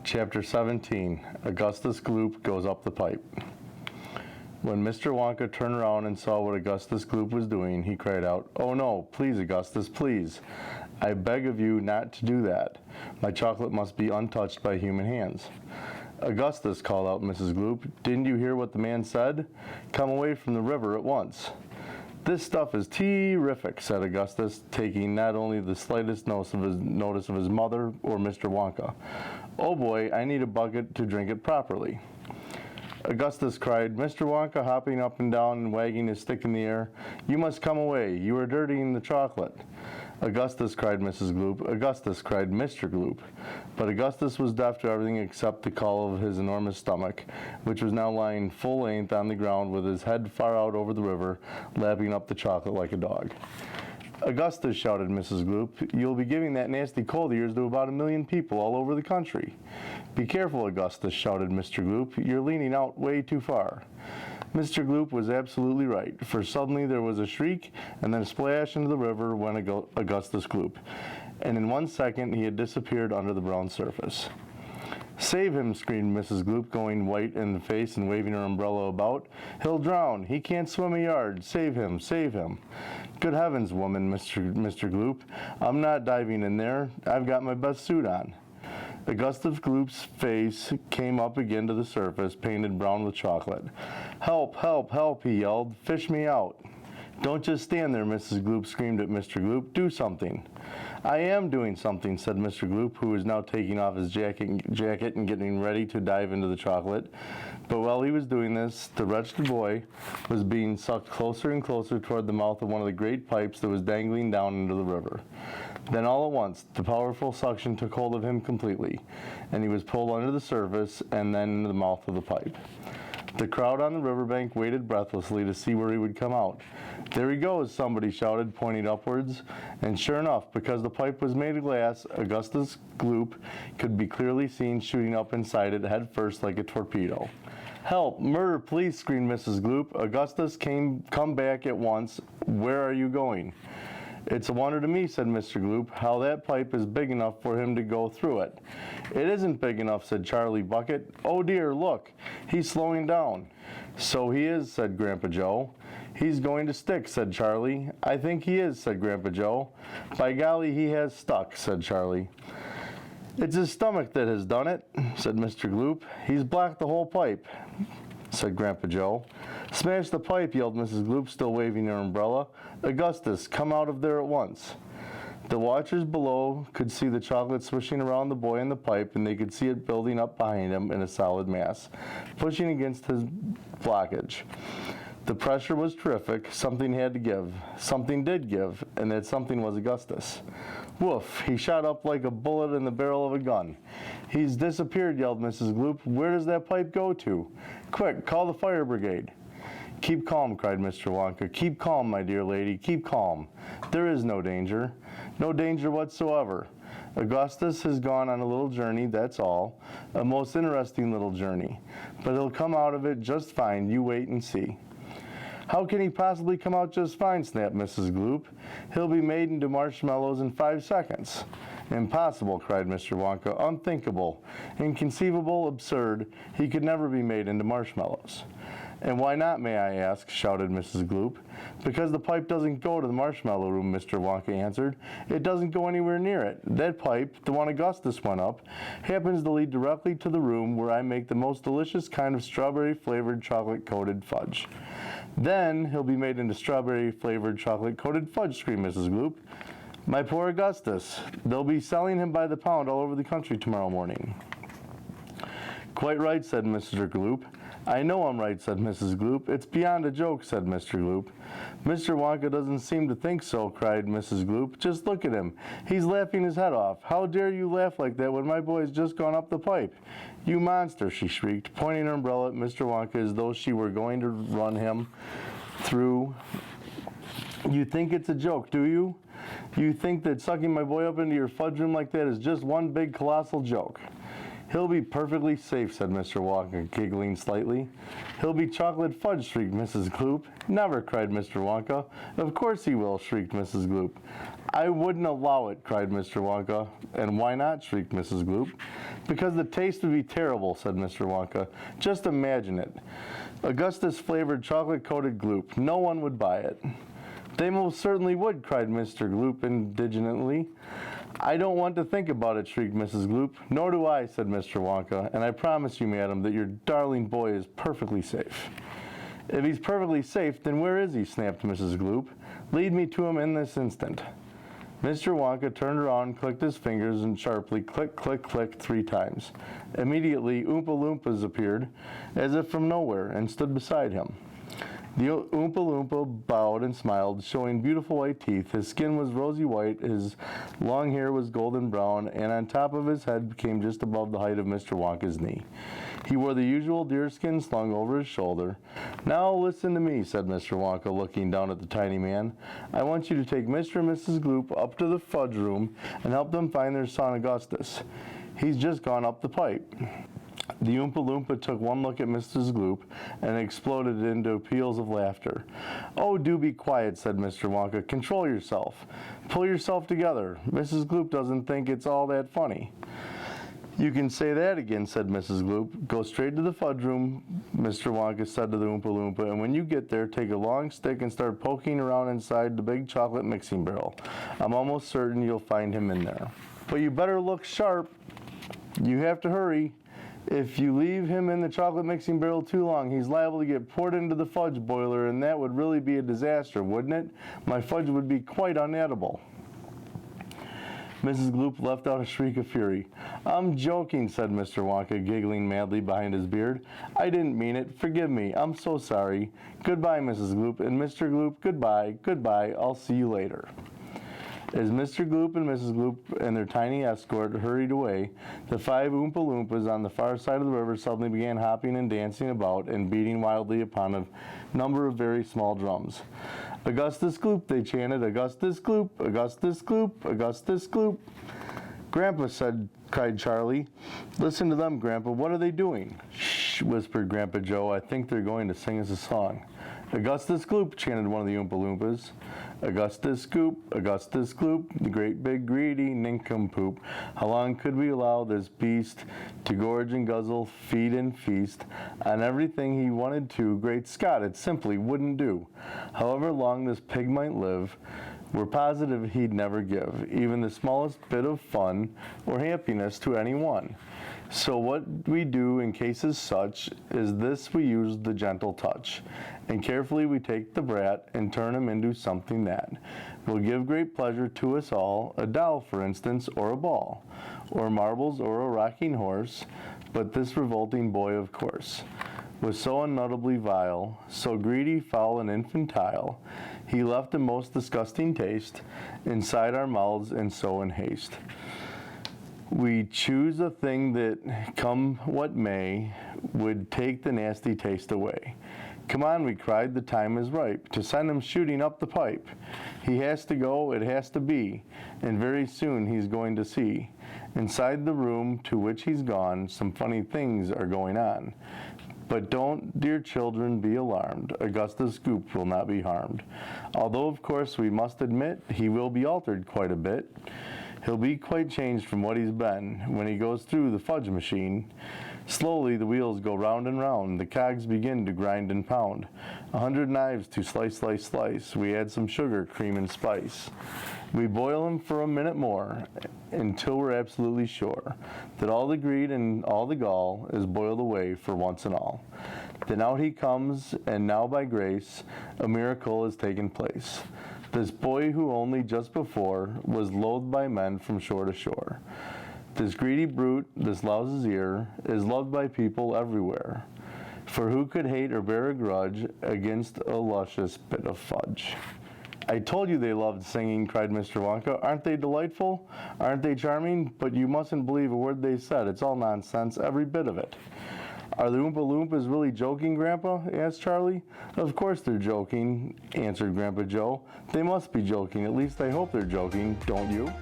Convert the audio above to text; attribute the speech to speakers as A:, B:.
A: Chapter 17, Augustus Gloop Goes Up the Pipe. When Mr. Wonka turned around and saw what Augustus Gloop was doing, he cried out, "Oh no, please, Augustus, please. I beg of you not to do that. My chocolate must be untouched by human hands." "Augustus," called out Mrs. Gloop, "didn't you hear what the man said? Come away from the river at once." "This stuff is terrific," said Augustus, taking not only the slightest notice of his mother or Mr. Wonka. "Oh boy, I need a bucket to drink it properly." "Augustus," cried Mr. Wonka, hopping up and down and wagging his stick in the air, "you must come away. You are dirtying the chocolate." "Augustus," cried Mrs. Gloop. "Augustus," cried Mr. Gloop. But Augustus was deaf to everything except the call of his enormous stomach, which was now lying full length on the ground with his head far out over the river, lapping up the chocolate like a dog. "Augustus," shouted Mrs. Gloop, "you'll be giving that nasty cold of yours to about 1,000,000 people all over the country." "Be careful, Augustus," shouted Mr. Gloop. "You're leaning out way too far." Mr. Gloop was absolutely right, for suddenly there was a shriek and then a splash into the river went Augustus Gloop, and in 1 second he had disappeared under the brown surface. "Save him!" screamed Mrs. Gloop, going white in the face and waving her umbrella about. "He'll drown! He can't swim a yard! Save him! Save him!" "Good heavens, woman," Mr. Gloop, "I'm not diving in there. I've got my best suit on." Augustus Gloop's face came up again to the surface, painted brown with chocolate. "Help! Help! Help!" he yelled. "Fish me out!" "Don't just stand there," Mrs. Gloop screamed at Mr. Gloop. "Do something." "I am doing something," said Mr. Gloop, who was now taking off his jacket and getting ready to dive into the chocolate. But while he was doing this, the wretched boy was being sucked closer and closer toward the mouth of one of the great pipes that was dangling down into the river. Then all at once, the powerful suction took hold of him completely, and he was pulled under the surface and then into the mouth of the pipe. The crowd on the riverbank waited breathlessly to see where he would come out. "There he goes," somebody shouted, pointing upwards. And sure enough, because the pipe was made of glass, Augustus Gloop could be clearly seen shooting up inside it head first like a torpedo. "Help! Murder! Police!" screamed Mrs. Gloop. "Augustus, come back at once. Where are you going?" "It's a wonder to me," said Mr. Gloop, "how that pipe is big enough for him to go through it." "It isn't big enough," said Charlie Bucket. "Oh dear, look, he's slowing down." "So he is," said Grandpa Joe. "He's going to stick," said Charlie. "I think he is," said Grandpa Joe. "By golly, he has stuck," said Charlie. "It's his stomach that has done it," said Mr. Gloop. "He's blocked the whole pipe," said Grandpa Joe. "Smash the pipe," yelled Mrs. Gloop, still waving her umbrella. "Augustus, come out of there at once." The watchers below could see the chocolate swishing around the boy in the pipe, and they could see it building up behind him in a solid mass, pushing against his blockage. The pressure was terrific. Something had to give. Something did give, and that something was Augustus. "Woof!" He shot up like a bullet in the barrel of a gun. "He's disappeared," yelled Mrs. Gloop. "Where does that pipe go to? Quick, call the fire brigade." "Keep calm," cried Mr. Wonka. "Keep calm, my dear lady. Keep calm. There is no danger. No danger whatsoever. Augustus has gone on a little journey, that's all. A most interesting little journey. But he'll come out of it just fine. You wait and see." "How can he possibly come out just fine?" snapped Mrs. Gloop. "He'll be made into marshmallows in 5 seconds. "Impossible," cried Mr. Wonka. "Unthinkable, inconceivable, absurd. He could never be made into marshmallows." "And why not, may I ask?" shouted Mrs. Gloop. "Because the pipe doesn't go to the marshmallow room," Mr. Wonka answered. "It doesn't go anywhere near it. That pipe, the one Augustus went up, happens to lead directly to the room where I make the most delicious kind of strawberry-flavored chocolate-coated fudge." "Then he'll be made into strawberry-flavored chocolate-coated fudge," screamed Mrs. Gloop. "My poor Augustus. They'll be selling him by the pound all over the country tomorrow morning." "Quite right," said Mr. Gloop. "I know I'm right," said Mrs. Gloop. "It's beyond a joke," said Mr. Gloop. "Mr. Wonka doesn't seem to think so," cried Mrs. Gloop. "Just look at him. He's laughing his head off. How dare you laugh like that when my boy's just gone up the pipe? You monster," she shrieked, pointing her umbrella at Mr. Wonka as though she were going to run him through. "You think it's a joke, do you? You think that sucking my boy up into your fudge room like that is just one big colossal joke?" He'll be perfectly safe, said Mr. Wonka, giggling slightly. He'll be chocolate fudge, shrieked Mrs. Gloop. Never, cried Mr. Wonka. Of course he will, shrieked Mrs. Gloop. I wouldn't allow it, cried Mr. Wonka. And why not, shrieked Mrs. Gloop. Because the taste would be terrible, said Mr. Wonka. Just imagine it. Augustus-flavored chocolate-coated Gloop. No one would buy it. They most certainly would, cried Mr. Gloop indignantly. I don't want to think about it, shrieked Mrs. Gloop. Nor do I, said Mr. Wonka, and I promise you, madam, that your darling boy is perfectly safe. If he's perfectly safe, then where is he, snapped Mrs. Gloop. Lead me to him in this instant. Mr. Wonka turned around, clicked his fingers, and sharply click, click, click 3 times. Immediately, Oompa Loompas appeared, as if from nowhere, and stood beside him. The Oompa Loompa bowed and smiled, showing beautiful white teeth. His skin was rosy white, his long hair was golden brown, and on top of his head came just above the height of Mr. Wonka's knee. He wore the usual deerskin slung over his shoulder. Now listen to me, said Mr. Wonka, looking down at the tiny man. I want you to take Mr. and Mrs. Gloop up to the fudge room and help them find their son Augustus. He's just gone up the pipe. The Oompa Loompa took one look at Mrs. Gloop and exploded into peals of laughter. Oh, do be quiet, said Mr. Wonka. Control yourself. Pull yourself together. Mrs. Gloop doesn't think it's all that funny. You can say that again, said Mrs. Gloop. Go straight to the fudge room, Mr. Wonka said to the Oompa Loompa, and when you get there, take a long stick and start poking around inside the big chocolate mixing barrel. I'm almost certain you'll find him in there. But you better look sharp. You have to hurry. If you leave him in the chocolate mixing barrel too long, he's liable to get poured into the fudge boiler, and that would really be a disaster, wouldn't it? My fudge would be quite unedible. Mrs. Gloop left out a shriek of fury. I'm joking, said Mr. Wonka, giggling madly behind his beard. I didn't mean it. Forgive me. I'm so sorry. Goodbye, Mrs. Gloop, and Mr. Gloop, goodbye. Goodbye. I'll see you later. As Mr. Gloop and Mrs. Gloop and their tiny escort hurried away, the 5 Oompa Loompas on the far side of the river suddenly began hopping and dancing about and beating wildly upon a number of very small drums. Augustus Gloop, they chanted, Augustus Gloop, Augustus Gloop, Augustus Gloop. Grandpa cried Charlie. Listen to them, Grandpa. What are they doing? Shh, whispered Grandpa Joe. I think they're going to sing us a song. Augustus Gloop, chanted one of the Oompa Loompas. Augustus Gloop, the great big greedy nincompoop. How long could we allow this beast to gorge and guzzle, feed and feast on everything he wanted to? Great Scott, it simply wouldn't do. However long this pig might live, we're positive he'd never give even the smallest bit of fun or happiness to anyone. So what we do in cases such is this: we use the gentle touch, and carefully we take the brat and turn him into something that will give great pleasure to us all, a doll, for instance, or a ball, or marbles, or a rocking horse. But this revolting boy, of course, was so unutterably vile, so greedy, foul, and infantile, he left a most disgusting taste inside our mouths, and so in haste. We choose a thing that, come what may, would take the nasty taste away. Come on, we cried, the time is ripe to send him shooting up the pipe. He has to go, it has to be, and very soon he's going to see. Inside the room to which he's gone, some funny things are going on. But don't, dear children, be alarmed. Augustus Gloop will not be harmed. Although, of course, we must admit he will be altered quite a bit. He'll be quite changed from what he's been when he goes through the fudge machine. Slowly the wheels go round and round, the cogs begin to grind and pound. 100 knives to slice, slice, slice. We add some sugar, cream, and spice. We boil him for a minute more until we're absolutely sure that all the greed and all the gall is boiled away for once and all. Then out he comes, and now by grace a miracle has taken place. This boy who only just before was loathed by men from shore to shore. This greedy brute, this louse's ear, is loved by people everywhere. For who could hate or bear a grudge against a luscious bit of fudge? I told you they loved singing, cried Mr. Wonka. Aren't they delightful? Aren't they charming? But you mustn't believe a word they said. It's all nonsense, every bit of it. Are the Oompa Loompas really joking, Grandpa? Asked Charlie. Of course they're joking, answered Grandpa Joe. They must be joking. At least I hope they're joking, don't you?